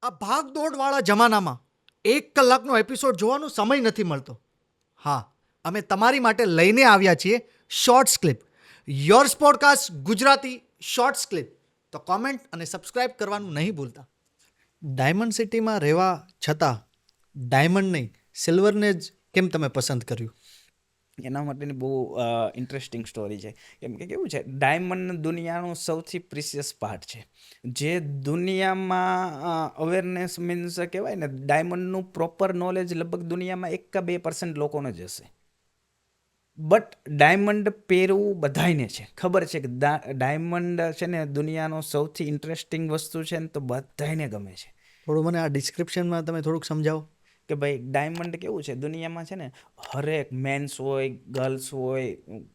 આ ભાગદોડવાળા જમાનામાં 1 કલાકનો એપિસોડ જોવાનો સમય નથી મળતો. હા, અમે તમારી માટે લઈને આવ્યા છીએ shorts clip. Yours podcast Gujarati shorts clip. તો કોમેન્ટ અને સબસ્ક્રાઇબ કરવાનું નહીં ભૂલતા. ડાયમંડ સિટીમાં રહેવા છતાં ડાયમંડ નહીં સિલ્વરને જ કેમ તમે પસંદ કર્યું? એના માટેની બહુ ઇન્ટરેસ્ટિંગ સ્ટોરી છે. કેમ કે કેવું છે, ડાયમંડ દુનિયાનું સૌથી પ્રિસિયસ પાર્ટ છે. જે દુનિયામાં અવેરનેસ મીન્સ કહેવાય ને, ડાયમંડનું પ્રોપર નોલેજ લગભગ દુનિયામાં 1 કે 2% લોકોને જ હશે. બટ ડાયમંડ પહેરવું બધાયને છે, ખબર છે કે ડાયમંડ છે ને દુનિયાનો સૌથી ઇન્ટરેસ્ટિંગ વસ્તુ છે ને, તો બધાયને ગમે છે. થોડું મને આ ડિસ્ક્રિપ્શનમાં તમે થોડુંક સમજાવો કે ભાઈ ડાયમંડ કેવું છે, દુનિયામાં છે ને હરેક મેન્સ હોય, ગર્લ્સ હોય,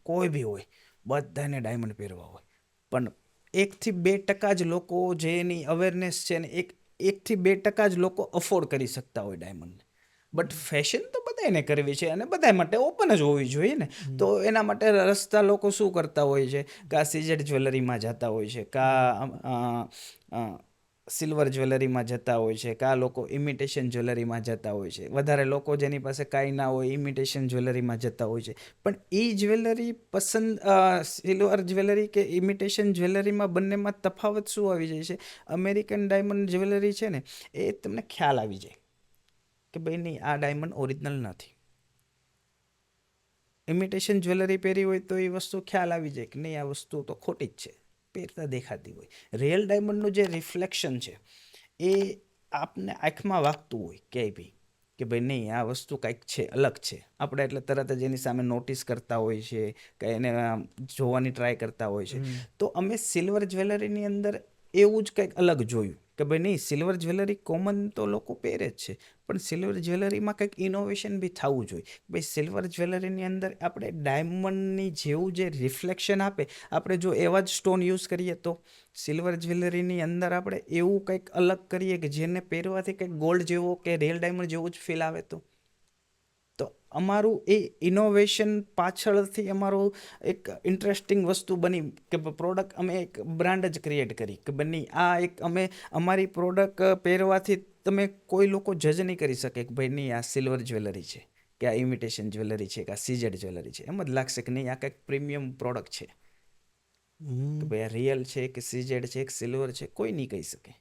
કોઈ બી હોય, બધાને ડાયમંડ પહેરવા હોય. પણ 1-2% જ લોકો જેની અવેરનેસ છે ને, 1-2% જ લોકો અફોર્ડ કરી શકતા હોય ડાયમંડને. બટ ફેશન તો બધાને કરવી છે અને બધા માટે ઓપન જ હોવી જોઈએ ને. તો એના માટે રસ્તા લોકો શું કરતા હોય છે, કા સીઝેડ જ્વેલરીમાં જતા હોય છે, કા સિલ્વર જ્વેલરીમાં જતા હોય છે, કા લોકો ઇમિટેશન જ્વેલરીમાં જતા હોય છે. વધારે લોકો જેની પાસે કાંઈ ના હોય ઇમિટેશન જ્વેલરીમાં જતા હોય છે. પણ એ જ્વેલરી પસંદ સિલ્વર જ્વેલરી કે ઇમિટેશન જ્વેલરીમાં બંનેમાં તફાવત શું આવી જાય છે? અમેરિકન ડાયમંડ જ્વેલરી છે ને, એ તમને ખ્યાલ આવી જાય કે ભાઈ નહીં, આ ડાયમંડ ઓરિજિનલ નથી. ઇમિટેશન જ્વેલરી પહેરી હોય તો એ વસ્તુ ખ્યાલ આવી જાય કે નહીં, આ વસ્તુ તો ખોટી જ છે, પહેરતા દેખાતી હોય. રિયલ ડાયમંડનું જે રિફ્લેક્શન છે એ આપને આંખમાં વાગતું હોય ક્યાંય બી કે ભાઈ નહીં, આ વસ્તુ કંઈક છે, અલગ છે. આપણે એટલે તરત જ એની સામે નોટિસ કરતા હોય છે કે એને જોવાની ટ્રાય કરતા હોય છે. તો અમે સિલ્વર જ્વેલરીની અંદર એવું જ કંઈક અલગ જોયું કે ભાઈ નહીં, સિલ્વર જ્વેલરી કોમન તો લોકો પહેરે જ છે, પણ સિલ્વર જ્વેલરીમાં કંઈક ઇનોવેશન બી થવું જોઈએ. ભાઈ સિલ્વર જ્વેલરીની અંદર આપણે ડાયમંડની જેવું જે રિફ્લેક્શન આપે, આપણે જો એવા જ સ્ટોન યુઝ કરીએ તો સિલ્વર જ્વેલરીની અંદર આપણે એવું કંઈક અલગ કરીએ કે જેને પહેરવાથી કંઈક ગોલ્ડ જેવો કે રિયલ ડાયમંડ જેવું જ ફીલ આવે. તો અમારું એ ઇનોવેશન પાછળથી અમારું એક ઇન્ટરેસ્ટિંગ વસ્તુ બની કે પ્રોડક્ટ અમે એક બ્રાન્ડ જ ક્રિએટ કરી કે બની આ એક અમે અમારી પ્રોડક્ટ પહેરવાથી તમે કોઈ લોકો જજ નહીં કરી શકે કે ભાઈ નહીં, આ સિલ્વર જ્વેલરી છે કે આ ઇમિટેશન જ્વેલરી છે કે આ સીઝેડ જ્વેલરી છે. એમ જ લાગશે કે નહીં, આ કંઈક પ્રીમિયમ પ્રોડક્ટ છે કે ભાઈ આ રિયલ છે કે સીઝેડ છે કે સિલ્વર છે, કોઈ નહીં કહી શકે.